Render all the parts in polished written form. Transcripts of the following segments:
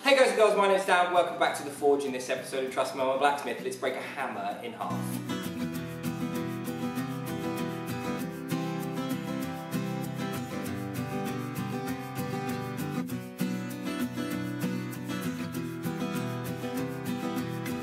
Hey guys and girls, my name's Dan. Welcome back to The Forge. In this episode of Trust Me, I'm a Blacksmith. Let's break a hammer in half.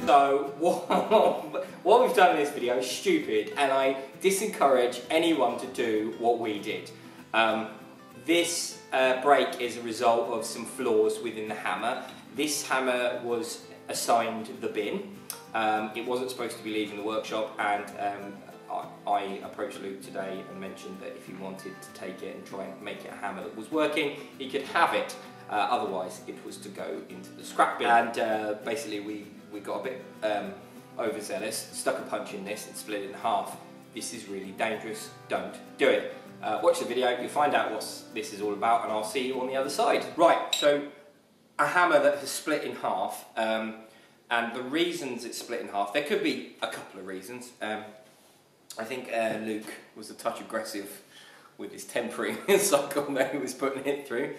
So, what we've done in this video is stupid, and I disencourage anyone to do what we did. This break is a result of some flaws within the hammer. This hammer was assigned the bin. It wasn't supposed to be leaving the workshop, and I approached Luke today and mentioned that if he wanted to take it and try and make it a hammer that was working, he could have it. Otherwise, it was to go into the scrap bin. And basically, we got a bit overzealous, stuck a punch in this and split it in half. This is really dangerous. Don't do it. Watch the video, you'll find out what this is all about, and I'll see you on the other side. Right, so a hammer that has split in half, and the reasons it's split in half, there could be a couple of reasons. I think Luke was a touch aggressive with his tempering cycle that he was putting it through.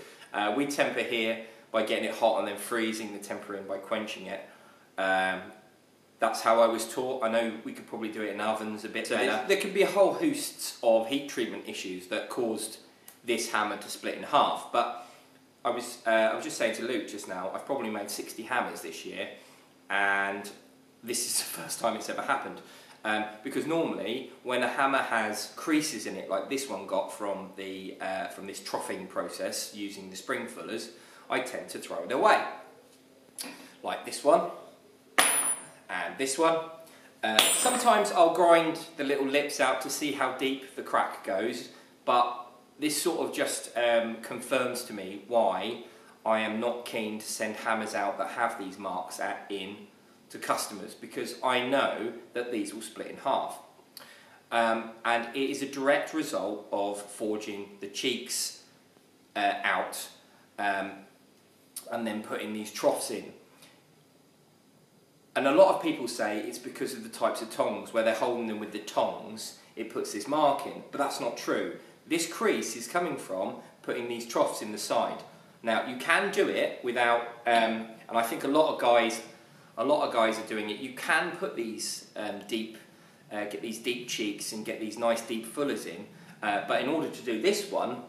We temper here by getting it hot and then freezing the tempering by quenching it. That's how I was taught. I know we could probably do it in ovens a bit better. There could be a whole host of heat treatment issues that caused this hammer to split in half. But I was just saying to Luke just now, I've probably made 60 hammers this year, and this is the first time it's ever happened. Because normally, when a hammer has creases in it, like this one got from this troughing process using the spring fullers, I tend to throw it away. Like this one. And this one. Sometimes I'll grind the little lips out to see how deep the crack goes, but this sort of just confirms to me why I am not keen to send hammers out that have these marks in to customers, because I know that these will split in half. And it is a direct result of forging the cheeks out and then putting these troughs in. And a lot of people say it's because of the types of tongs, where they're holding them with the tongs, it puts this mark in, but that's not true. This crease is coming from putting these troughs in the side. Now, you can do it without, and I think a lot of guys are doing it. You can put these get these deep cheeks and get these nice deep fullers in, but in order to do this one,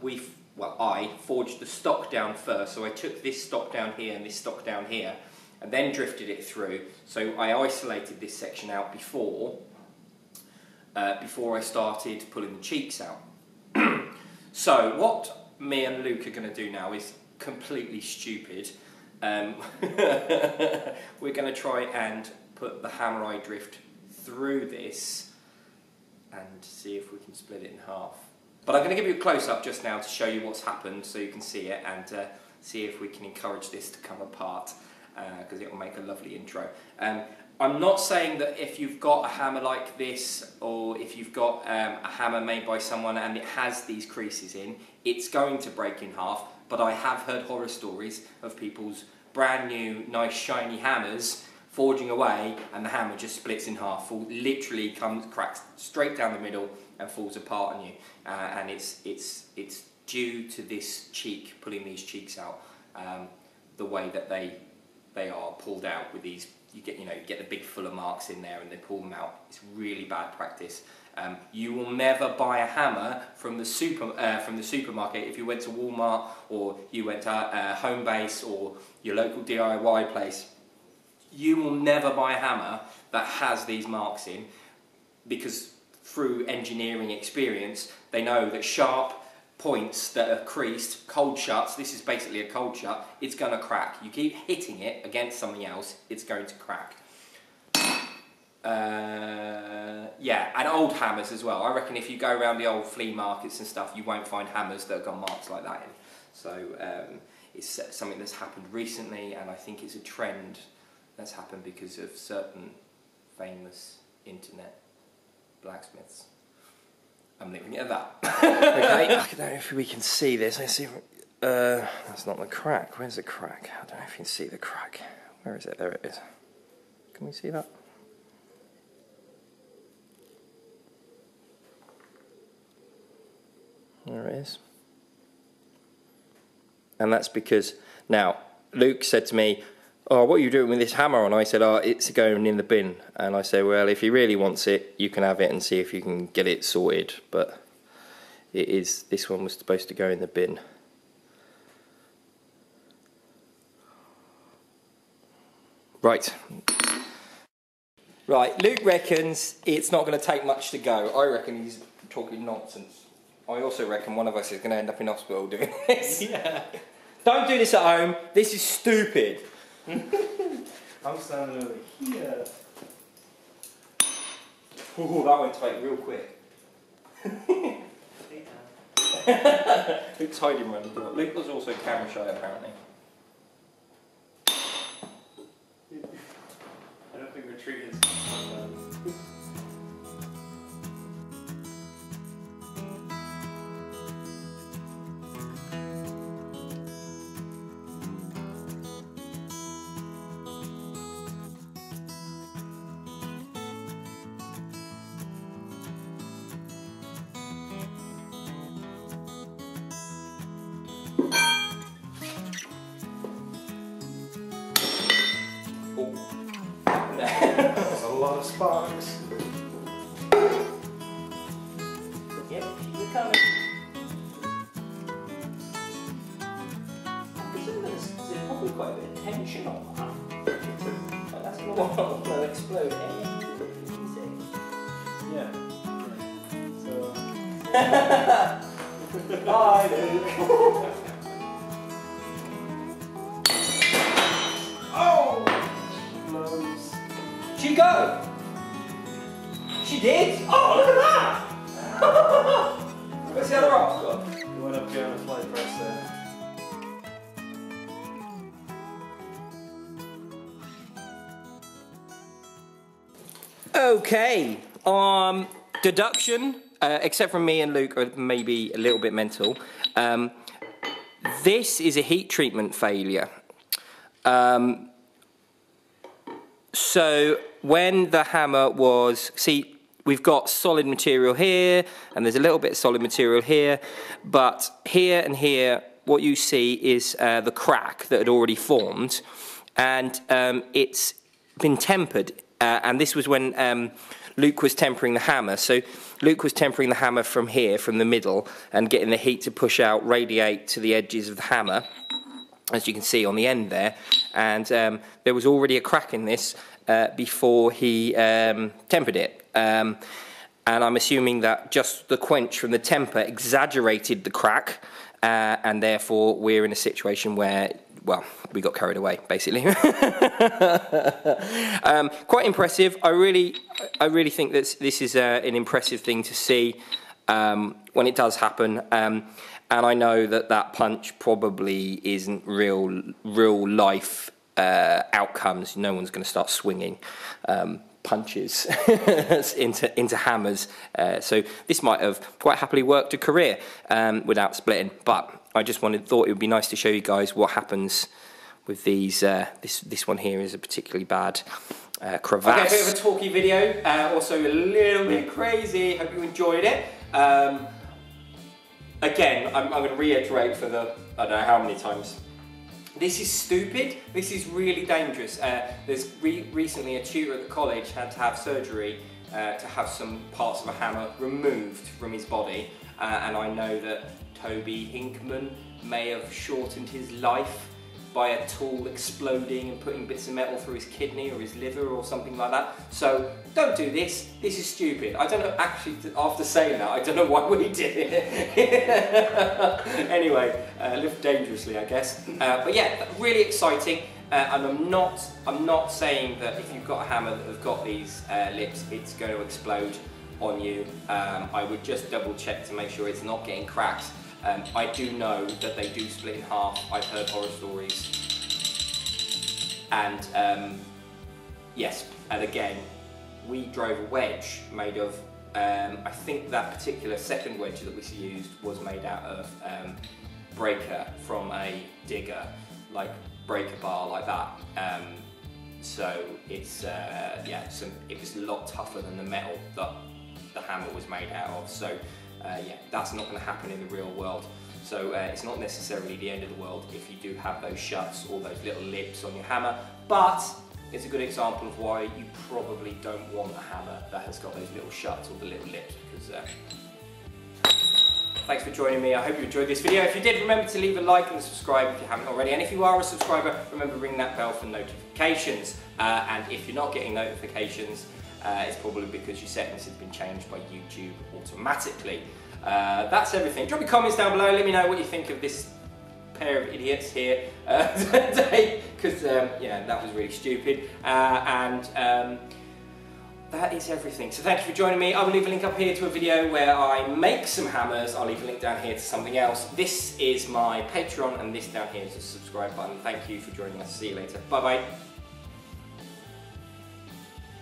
I forged the stock down first, so I took this stock down here and this stock down here, and then drifted it through. So I isolated this section out before I started pulling the cheeks out. So what me and Luke are going to do now is completely stupid. We're going to try and put the hammer eye drift through this and see if we can split it in half. But I'm going to give you a close-up just now to show you what's happened so you can see it, and see if we can encourage this to come apart. Because it will make a lovely intro. I'm not saying that if you've got a hammer like this, or if you've got a hammer made by someone and it has these creases in, it's going to break in half, but I have heard horror stories of people's brand new, nice, shiny hammers forging away and the hammer just splits in half, literally cracks straight down the middle and falls apart on you. And it's due to this cheek, pulling these cheeks out, the way that they are pulled out with these. You get the big fuller marks in there and they pull them out. It's really bad practice. You will never buy a hammer from the supermarket. If you went to Walmart or you went to Homebase or your local DIY place, you will never buy a hammer that has these marks in, because through engineering experience they know that sharp points that are creased, cold shuts, this is basically a cold shut, it's going to crack. You keep hitting it against something else, it's going to crack. Yeah, and old hammers as well. I reckon if you go around the old flea markets and stuff, you won't find hammers that have got marks like that in. So it's something that's happened recently, and I think it's a trend that's happened because of certain famous internet blacksmiths. I'm leaving it at that. Okay, I don't know if we can see this. I see. That's not the crack. Where's the crack? I don't know if you can see the crack. Where is it? There it is. Can we see that? There it is. And that's because, now, Luke said to me, "Oh, what are you doing with this hammer?" And I said, "Oh, it's going in the bin." And I said, "Well, if he really wants it, you can have it and see if you can get it sorted." But this one was supposed to go in the bin. Right. Right, Luke reckons it's not going to take much to go. I reckon he's talking nonsense. I also reckon one of us is going to end up in hospital doing this. Yeah. Don't do this at home. This is stupid. I'm standing over here. Ooh, that went to real quick. Luke's hiding around the door. Luke was also camera shy, apparently. I don't think retreat is. There's a lot of sparks. Yep, we're coming. I presume there's probably quite a bit of tension on that. Like, that's not what will explode anything easy. Yeah. So. Hi, Luke. She go? She did? Oh, look at that! Where's the other half gone? You went up here on a flight press there. Okay, deduction, except from me and Luke are maybe a little bit mental. This is a heat treatment failure. So when the hammer was, see, we've got solid material here, and there's a little bit of solid material here, but here and here, what you see is the crack that had already formed, and it's been tempered. And this was when Luke was tempering the hammer. So Luke was tempering the hammer from here, from the middle, and getting the heat to push out, radiate to the edges of the hammer, as you can see on the end there. And there was already a crack in this before he tempered it. And I'm assuming that just the quench from the temper exaggerated the crack, and therefore we're in a situation where, well, we got carried away, basically. Quite impressive. I really think that this is an impressive thing to see when it does happen. And I know that that punch probably isn't real life outcomes. No one's going to start swinging punches into hammers. So this might have quite happily worked a career without splitting. But I just thought it would be nice to show you guys what happens with these. This one here is a particularly bad crevasse. Okay, a bit of a talky video, also a little bit crazy. Hope you enjoyed it. Again, I'm going to reiterate for the, I don't know how many times. This is stupid. This is really dangerous. There's recently a tutor at the college had to have surgery to have some parts of a hammer removed from his body. And I know that Toby Hinkman may have shortened his life by a tool exploding and putting bits of metal through his kidney or his liver or something like that. So don't do this. This is stupid. I don't know, actually, after saying that, I don't know why we did it. Anyway, live dangerously, I guess. But yeah, really exciting. And I'm not saying that if you've got a hammer that has got these lips, it's going to explode on you. I would just double check to make sure it's not getting cracked. I do know that they do split in half. I've heard horror stories. And yes, and again, we drove a wedge made of, I think that particular second wedge that we used was made out of breaker from a digger, like breaker bar like that. So it's, yeah, it was a lot tougher than the metal that the hammer was made out of. So yeah, that's not going to happen in the real world. So it's not necessarily the end of the world if you do have those shuts or those little lips on your hammer, but it's a good example of why you probably don't want a hammer that has got those little shuts or the little lips, because thanks for joining me. I hope you enjoyed this video. If you did, remember to leave a like and subscribe if you haven't already. And if you are a subscriber, remember to ring that bell for notifications. And if you're not getting notifications, it's probably because your settings have been changed by YouTube automatically. That's everything. Drop your comments down below. Let me know what you think of this pair of idiots here today, because yeah, that was really stupid. That is everything. So thank you for joining me. I will leave a link up here to a video where I make some hammers. I'll leave a link down here to something else. This is my Patreon, and this down here is the subscribe button. Thank you for joining us. See you later. Bye bye.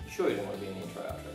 Sure you don't want to be in the intro outro.